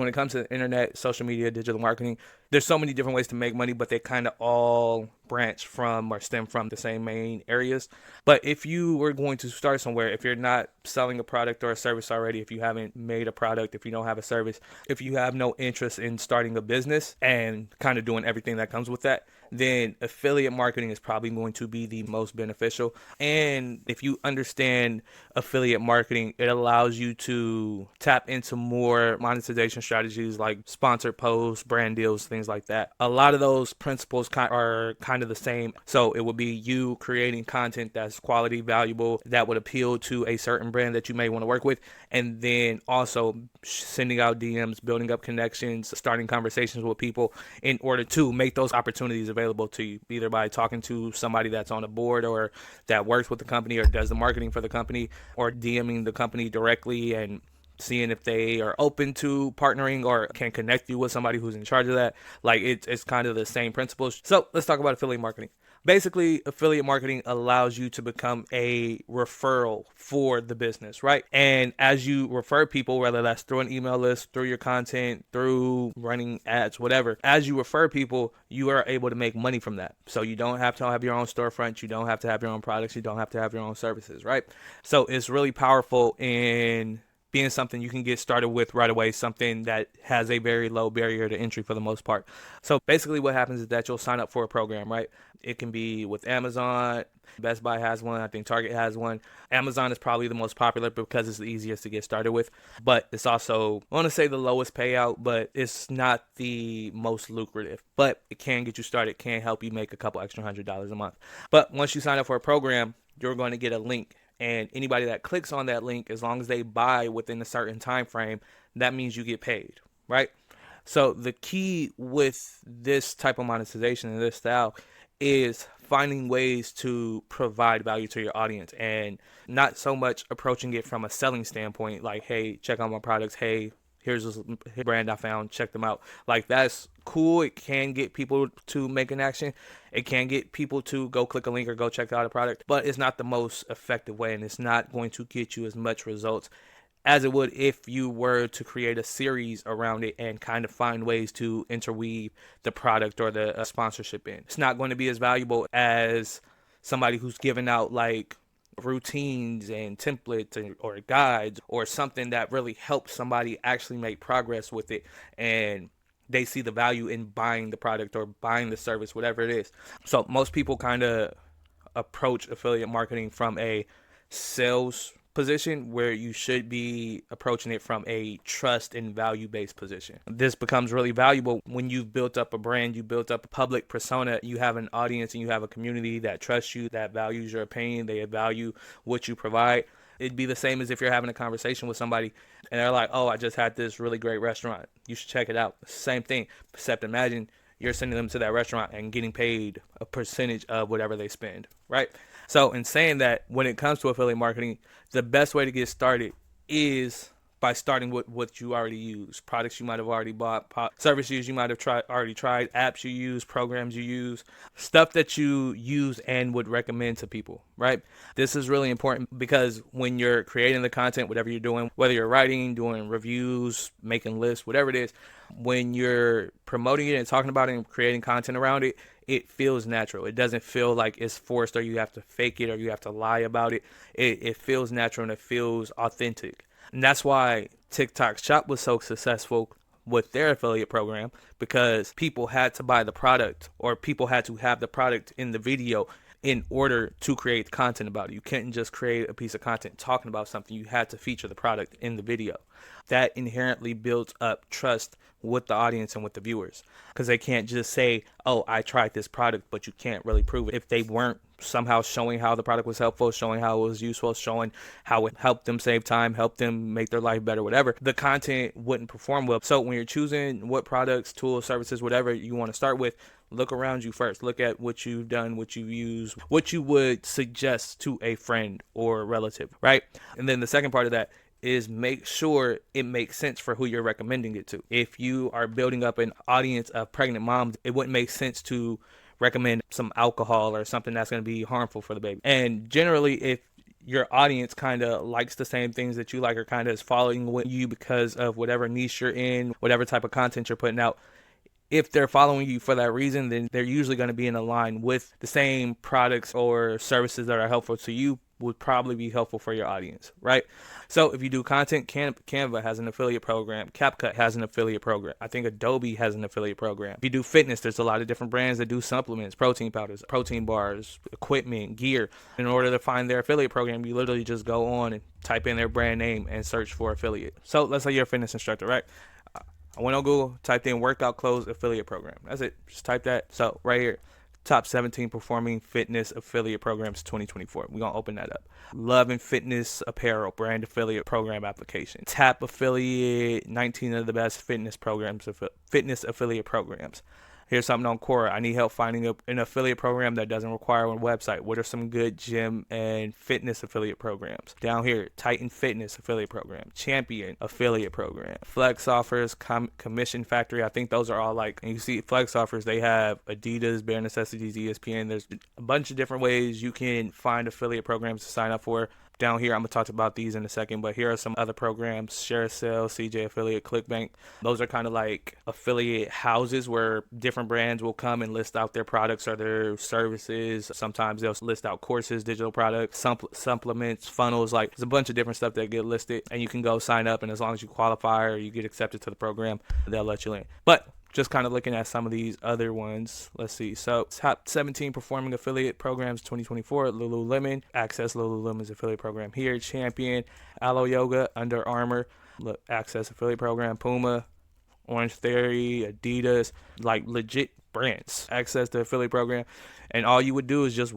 When it comes to the internet, social media, digital marketing, there's so many different ways to make money, but they kind of all branch from or stem from the same main areas. But if you were going to start somewhere, if you're not selling a product or a service already, if you haven't made a product, if you don't have a service, if you have no interest in starting a business and kind of doing everything that comes with that, then affiliate marketing is probably going to be the most beneficial. And if you understand affiliate marketing, it allows you to tap into more monetization strategies like sponsored posts, brand deals, things like that. A lot of those principles are kind of the same. So it would be you creating content that's quality, valuable, that would appeal to a certain brand that you may want to work with, and then also sending out DMs, building up connections, starting conversations with people in order to make those opportunities available to you, either by talking to somebody that's on a board or that works with the company or does the marketing for the company, or DMing the company directly and seeing if they are open to partnering or can connect you with somebody who's in charge of that. Like it's kind of the same principles. So let's talk about affiliate marketing. Basically, affiliate marketing allows you to become a referral for the business, right? And as you refer people, whether that's through an email list, through your content, through running ads, whatever, as you refer people, you are able to make money from that. So you don't have to have your own storefront. You don't have to have your own products. You don't have to have your own services, right? So it's really powerful in being something you can get started with right away, something that has a very low barrier to entry for the most part. So basically what happens is that you'll sign up for a program, right? It can be with Amazon. Best Buy has one. I think Target has one. Amazon is probably the most popular because it's the easiest to get started with. But it's also, I want to say the lowest payout, but it's not the most lucrative. But it can get you started, can help you make a couple extra $100 a month. But once you sign up for a program, you're going to get a link. And anybody that clicks on that link, as long as they buy within a certain time frame, that means you get paid, right? So the key with this type of monetization and this style is finding ways to provide value to your audience and not so much approaching it from a selling standpoint, like, hey, check out my products. Hey, here's this brand I found, check them out. Like, that's cool. It can get people to make an action. It can get people to go click a link or go check out a product, but it's not the most effective way, and it's not going to get you as much results as it would if you were to create a series around it and kind of find ways to interweave the product or the sponsorship in. It's not going to be as valuable as somebody who's giving out like routines and templates or guides or something that really helps somebody actually make progress with it, and they see the value in buying the product or buying the service, whatever it is. So most people kind of approach affiliate marketing from a sales position, where you should be approaching it from a trust and value based position. This becomes really valuable when you've built up a brand, you built up a public persona, you have an audience and you have a community that trusts you, that values your opinion, they value what you provide. It'd be the same as if you're having a conversation with somebody and they're like, oh, I just had this really great restaurant, you should check it out. Same thing, except imagine you're sending them to that restaurant and getting paid a percentage of whatever they spend, right? So in saying that, when it comes to affiliate marketing, the best way to get started is by starting with what you already use, products you might have already bought, services you might have already tried, apps you use, programs you use, stuff that you use and would recommend to people, right? This is really important because when you're creating the content, whatever you're doing, whether you're writing, doing reviews, making lists, whatever it is, when you're promoting it and talking about it and creating content around it, it feels natural. It doesn't feel like it's forced or you have to fake it or you have to lie about it. It feels natural and it feels authentic. And that's why TikTok Shop was so successful with their affiliate program, because people had to buy the product or people had to have the product in the video in order to create content about it. You couldn't just create a piece of content talking about something. You had to feature the product in the video. That inherently builds up trust with the audience and with the viewers, because they can't just say, oh, I tried this product, but you can't really prove it if they weren't somehow showing how the product was helpful, showing how it was useful, showing how it helped them save time, helped them make their life better, whatever. The content wouldn't perform well. So when you're choosing what products, tools, services, whatever you want to start with, look around you first. Look at what you've done, what you use, what you would suggest to a friend or relative, right? And then the second part of that is make sure it makes sense for who you're recommending it to. If you are building up an audience of pregnant moms, it wouldn't make sense to recommend some alcohol or something that's going to be harmful for the baby. And generally, if your audience kind of likes the same things that you like, or kind of is following with you because of whatever niche you're in, whatever type of content you're putting out. If they're following you for that reason, then they're usually going to be in a line with the same products or services that are helpful to you would probably be helpful for your audience, right? So if you do content, Canva has an affiliate program. CapCut has an affiliate program. I think Adobe has an affiliate program. If you do fitness, there's a lot of different brands that do supplements, protein powders, protein bars, equipment, gear. In order to find their affiliate program, you literally just go on and type in their brand name and search for affiliate. So let's say you're a fitness instructor, right? I went on Google, typed in workout clothes affiliate program. That's it. Just type that. So right here, top 17 performing fitness affiliate programs 2024. We're going to open that up. Love and Fitness Apparel brand affiliate program application. Tap affiliate 19 of the best fitness programs, fitness affiliate programs. Here's something on Quora. I need help finding an affiliate program that doesn't require a website. What are some good gym and fitness affiliate programs? Down here, Titan Fitness affiliate program, Champion affiliate program, Flex Offers, Commission Factory. I think those are all like, and you see Flex Offers, they have Adidas, Bare Necessities, ESPN. There's a bunch of different ways you can find affiliate programs to sign up for. Down here, I'm going to talk about these in a second, but here are some other programs: ShareSale, CJ Affiliate, ClickBank. Those are kind of like affiliate houses where different brands will come and list out their products or their services. Sometimes they'll list out courses, digital products, supplements, funnels. Like, there's a bunch of different stuff that get listed, and you can go sign up, and as long as you qualify or you get accepted to the program, they'll let you in. But just kind of looking at some of these other ones. Let's see. So top 17 performing affiliate programs 2024. Lululemon. Access Lululemon's affiliate program here. Champion. Alo Yoga. Under Armour. Access affiliate program. Puma. Orange Theory. Adidas. Like legit brands. Access the affiliate program. And all you would do is just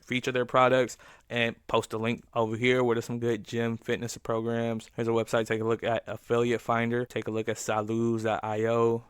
feature their products and post a link over here. What are some good gym fitness programs? Here's a website. Take a look at Affiliate Finder. Take a look at salus.io.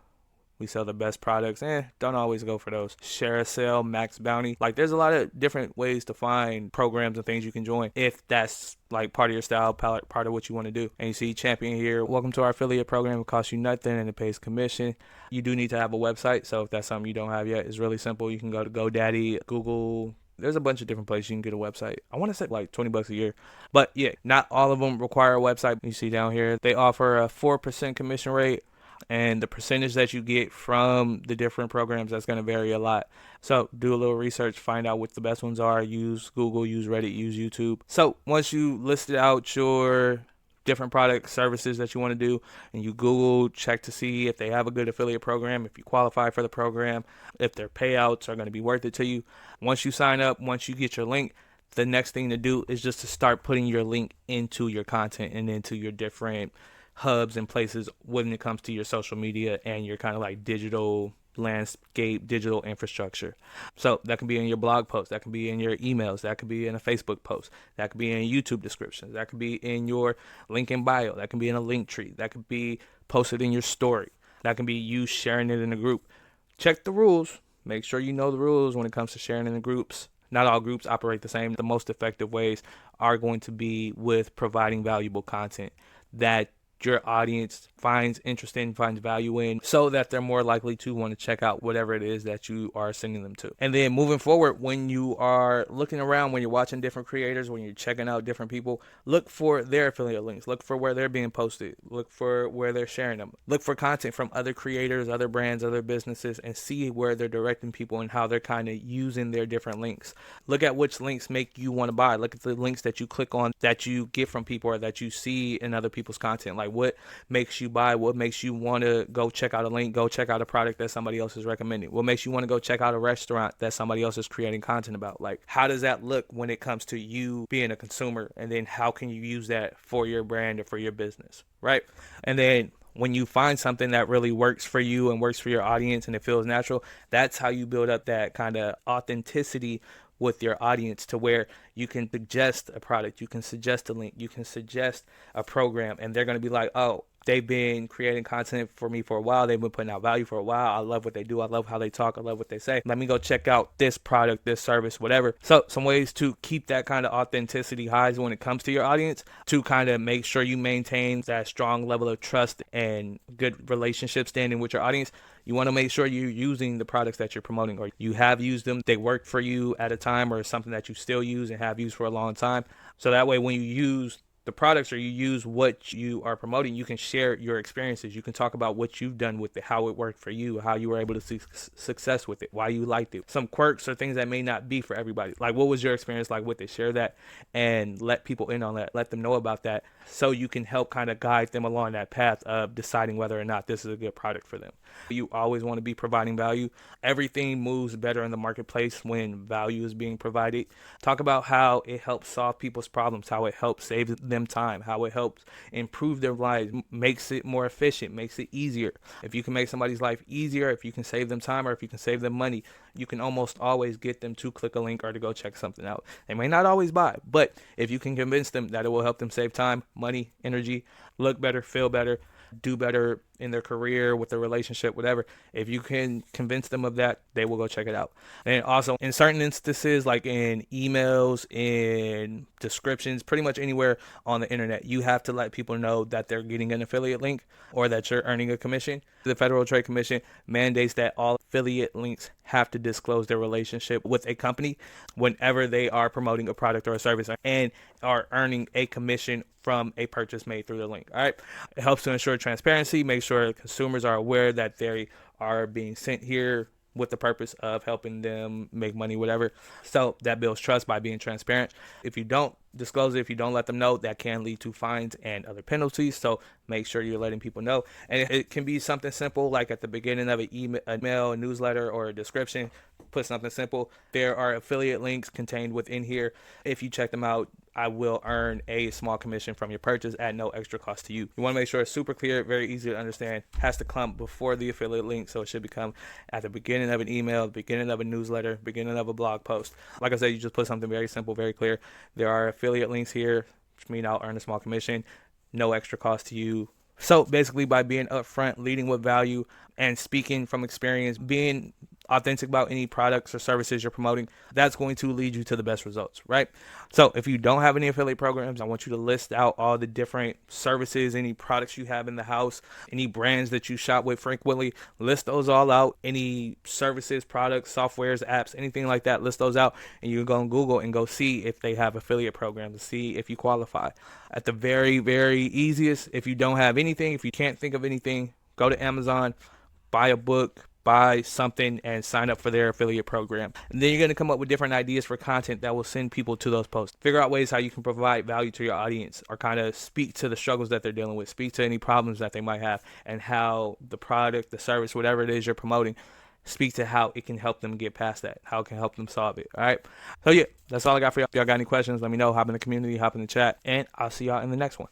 We sell the best products. Don't always go for those. ShareSale, Max Bounty. Like, there's a lot of different ways to find programs and things you can join if that's like part of your style, part of what you want to do. And you see Champion here. Welcome to our affiliate program. It costs you nothing and it pays commission. You do need to have a website. So if that's something you don't have yet, it's really simple. You can go to GoDaddy, Google. There's a bunch of different places you can get a website. I want to say like $20 a year. But yeah, not all of them require a website. You see down here, they offer a 4% commission rate. And the percentage that you get from the different programs, that's going to vary a lot. So do a little research, find out what the best ones are. Use Google, use Reddit, use YouTube. So once you listed out your different product services that you want to do, and you Google, check to see if they have a good affiliate program, if you qualify for the program, if their payouts are going to be worth it to you. Once you sign up, once you get your link, the next thing to do is just to start putting your link into your content and into your different hubs and places when it comes to your social media and your kind of like digital landscape, digital infrastructure. So that can be in your blog post, that can be in your emails, that could be in a Facebook post, that could be in YouTube descriptions, that could be in your link in bio, that can be in a link tree, that could be posted in your story, that can be you sharing it in a group. Check the rules. Make sure you know the rules when it comes to sharing in the groups. Not all groups operate the same. The most effective ways are going to be with providing valuable content that your audience finds interesting, finds value in, so that they're more likely to want to check out whatever it is that you are sending them to. And then moving forward, when you are looking around, when you're watching different creators, when you're checking out different people, look for their affiliate links, look for where they're being posted, look for where they're sharing them, look for content from other creators, other brands, other businesses, and see where they're directing people and how they're kind of using their different links. Look at which links make you want to buy. Look at the links that you click on that you get from people or that you see in other people's content. Like, what makes you buy? What makes you want to go check out a link, go check out a product that somebody else is recommending? What makes you want to go check out a restaurant that somebody else is creating content about? Like, how does that look when it comes to you being a consumer? And then how can you use that for your brand or for your business, right? And then when you find something that really works for you and works for your audience and it feels natural, that's how you build up that kind of authenticity with your audience, to where you can suggest a product, you can suggest a link, you can suggest a program, and they're going to be like, oh, they've been creating content for me for a while. They've been putting out value for a while. I love what they do. I love how they talk. I love what they say. Let me go check out this product, this service, whatever. So some ways to keep that kind of authenticity highs when it comes to your audience, to kind of make sure you maintain that strong level of trust and good relationship standing with your audience. You want to make sure you're using the products that you're promoting, or you have used them, they work for you at a time, or something that you still use and have used for a long time. So that way, when you use the products or you use what you are promoting, you can share your experiences. You can talk about what you've done with it, how it worked for you, how you were able to see success with it, why you liked it, some quirks or things that may not be for everybody. Like, what was your experience like with it? Share that and let people in on that. Let them know about that, so you can help kind of guide them along that path of deciding whether or not this is a good product for them. You always want to be providing value. Everything moves better in the marketplace when value is being provided. Talk about how it helps solve people's problems, how it helps save them time, how it helps improve their lives, makes it more efficient, makes it easier. If you can make somebody's life easier, if you can save them time, or if you can save them money, you can almost always get them to click a link or to go check something out. They may not always buy, but if you can convince them that it will help them save time, money, energy, look better, feel better, do better in their career, with their relationship, whatever, if you can convince them of that, they will go check it out. And also, in certain instances, like in emails, in descriptions, pretty much anywhere on the internet, you have to let people know that they're getting an affiliate link or that you're earning a commission. The Federal Trade Commission mandates that all affiliate links have to disclose their relationship with a company whenever they are promoting a product or a service and are earning a commission from a purchase made through the link. All right. It helps to ensure transparency, make sure consumers are aware that they are being sent here with the purpose of helping them make money, whatever. So that builds trust by being transparent. If you don't disclose it, if you don't let them know, that can lead to fines and other penalties. So make sure you're letting people know. And it can be something simple, like at the beginning of an email, a newsletter, or a description. Put something simple. There are affiliate links contained within here. If you check them out, I will earn a small commission from your purchase at no extra cost to you. You want to make sure it's super clear, very easy to understand. Has to come before the affiliate link, so it should become at the beginning of an email, beginning of a newsletter, beginning of a blog post. Like I said, you just put something very simple, very clear. There are affiliate links here, which mean I'll earn a small commission, no extra cost to you. So basically, by being upfront, leading with value, and speaking from experience, being authentic about any products or services you're promoting, that's going to lead you to the best results, right? So if you don't have any affiliate programs, I want you to list out all the different services, any products you have in the house, any brands that you shop with frequently, list those all out. Any services, products, softwares, apps, anything like that, list those out, and you can go on Google and go see if they have affiliate programs, see if you qualify. At the very, very easiest, if you don't have anything, if you can't think of anything, go to Amazon, buy a book, buy something, and sign up for their affiliate program. And then you're going to come up with different ideas for content that will send people to those posts. Figure out ways how you can provide value to your audience, or kind of speak to the struggles that they're dealing with, speak to any problems that they might have, and how the product, the service, whatever it is you're promoting, speak to how it can help them get past that, how it can help them solve it. All right. So yeah, that's all I got for y'all. If y'all got any questions, let me know. Hop in the community, hop in the chat, and I'll see y'all in the next one.